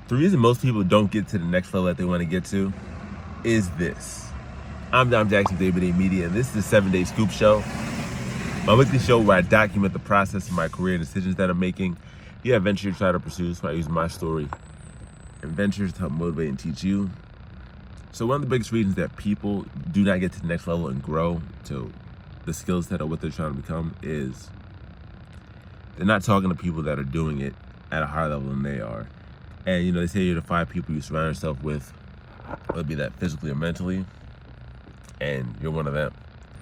The reason most people don't get to the next level that they want to get to is this. I'm Dom Jackson, David A. Media, and this is the 7-Day Scoop Show, my weekly show where I document the process of my career and decisions that I'm making. If you have ventures to try to pursue, so I use my story and ventures to help motivate and teach you. So one of the biggest reasons that people do not get to the next level and grow to the skill set of what they're trying to become is they're not talking to people that are doing it at a higher level than they are. And they say you're the 5 people you surround yourself with, whether it be that physically or mentally, and you're one of them.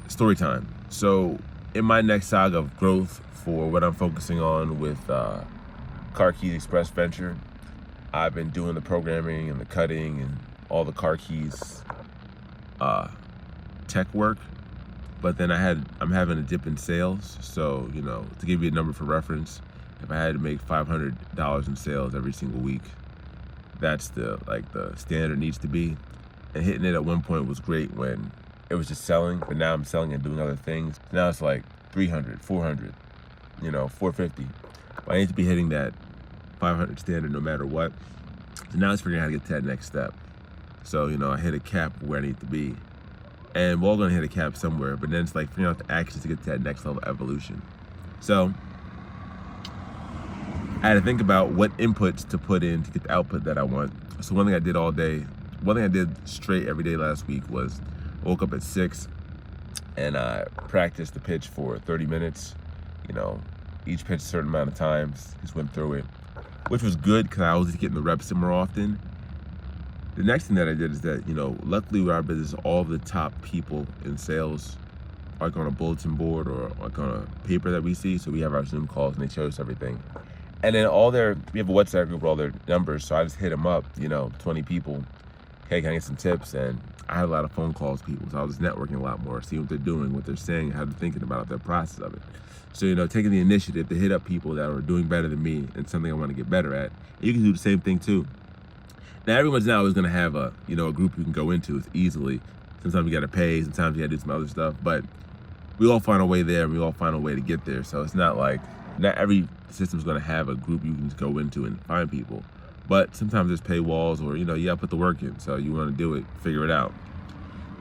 Story time. So in my next saga of growth for what I'm focusing on with Car Keys Express venture, I've been doing the programming and the cutting and all the car keys tech work, but then I'm having a dip in sales. So to give you a number for reference, if I had to make $500 in sales every single week, that's the standard needs to be. And hitting it at one point was great when it was just selling, but now I'm selling and doing other things. Now it's like 300, 400, 450. But I need to be hitting that 500 standard no matter what. So now it's figuring out how to get to that next step. So I hit a cap where I need to be, and we're all gonna hit a cap somewhere. But then it's like figuring out the actions to get to that next level evolution. So I had to think about what inputs to put in to get the output that I want. So one thing I did straight every day last week was I woke up at 6 and I practiced the pitch for 30 minutes. Each pitch a certain amount of times, just went through it, which was good because I was just getting the reps in more often. The next thing that I did is that, luckily with our business, all the top people in sales are like on a bulletin board or like on a paper that we see. So we have our Zoom calls and they show us everything. And then we have a WhatsApp group with all their numbers. So I just hit them up, 20 people. Hey, can I get some tips? And I had a lot of phone calls with people. So I was networking a lot more, seeing what they're doing, what they're saying, how they're thinking about their process of it. So, taking the initiative to hit up people that are doing better than me and something I want to get better at. And you can do the same thing too. Now, everyone's now is going to have a group you can go into easily. Sometimes you got to pay, sometimes you got to do some other stuff, but we all find a way there and we all find a way to get there. So it's not like, not every system's going to have a group you can just go into and find people. But sometimes there's paywalls or, you got to put the work in. So you want to do it, figure it out.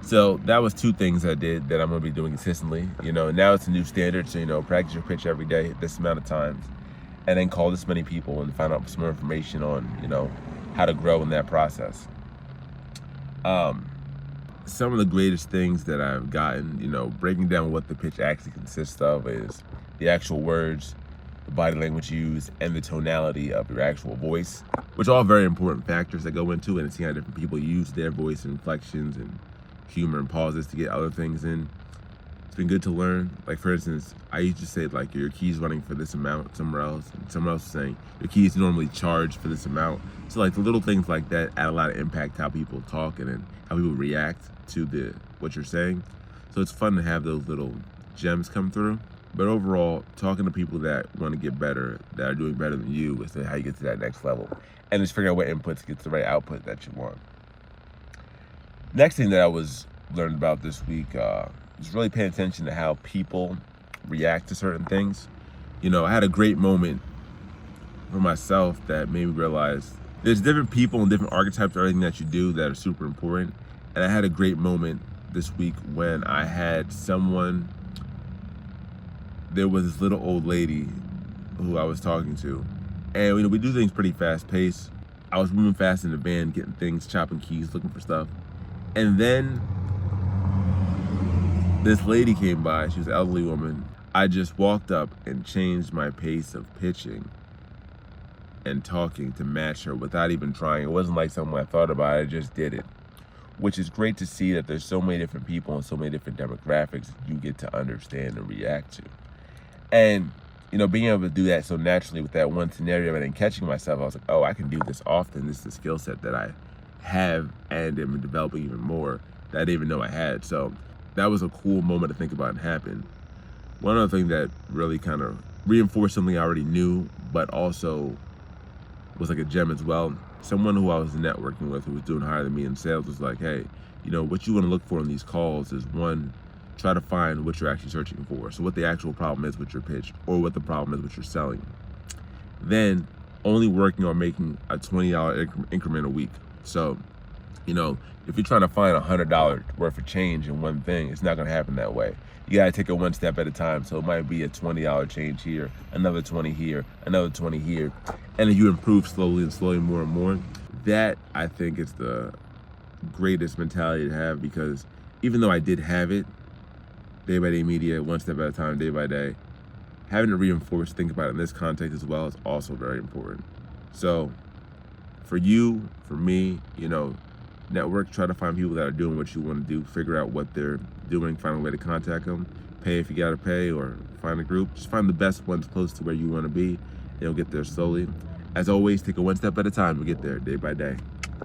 So that was 2 things I did that I'm going to be doing consistently. Now it's a new standard. So, practice your pitch every day, this amount of times, and then call this many people and find out some more information on, how to grow in that process. Some of the greatest things that I've gotten, breaking down what the pitch actually consists of is the actual words, the body language used, and the tonality of your actual voice, which are all very important factors that go into it, and seeing how different people use their voice and inflections and humor and pauses to get other things in. It's been good to learn. Like, for instance, I used to say your key's running for this amount somewhere else, and someone else is saying your key's normally charged for this amount. So the little things like that add a lot of impact how people talk and then how people react to what you're saying. So it's fun to have those little gems come through. But overall, talking to people that want to get better, that are doing better than you, is how you get to that next level. And just figure out what inputs get the right output that you want. Next thing that I learned about this week is really paying attention to how people react to certain things. I had a great moment for myself that made me realize there's different people and different archetypes of everything that you do that are super important. And I had a great moment this week when I had there was this little old lady who I was talking to. And we do things pretty fast paced. I was moving fast in the van, getting things, chopping keys, looking for stuff. And then this lady came by. She was an elderly woman. I just walked up and changed my pace of pitching and talking to match her without even trying. It wasn't like something I thought about. I just did it, which is great to see that there's so many different people and so many different demographics you get to understand and react to. And, being able to do that so naturally with that one scenario and then catching myself, I was like, oh, I can do this often. This is a skill set that I have and am developing even more that I didn't even know I had. So that was a cool moment to think about and happen. One other thing that really kind of reinforced something I already knew, but also was like a gem as well. Someone who I was networking with who was doing higher than me in sales was like, hey, what you want to look for in these calls is, one, try to find what you're actually searching for. So what the actual problem is with your pitch or what the problem is with your selling. Then only working on making a $20 increment a week. So, you know, if you're trying to find $100 worth of change in one thing, it's not gonna happen that way. You gotta take it one step at a time. So it might be a $20 change here, another 20 here, another 20 here. And then you improve slowly and slowly, more and more. That, I think, is the greatest mentality to have, because even though I did have it, day by day media, one step at a time, day by day, having it reinforced, think about it in this context as well, is also very important. So for you, for me, you know, network, try to find people that are doing what you want to do, figure out what they're doing, find a way to contact them, pay if you gotta pay, or find a group. Just find the best ones close to where you want to be, and you'll get there slowly. As always, take it one step at a time to get there, day by day.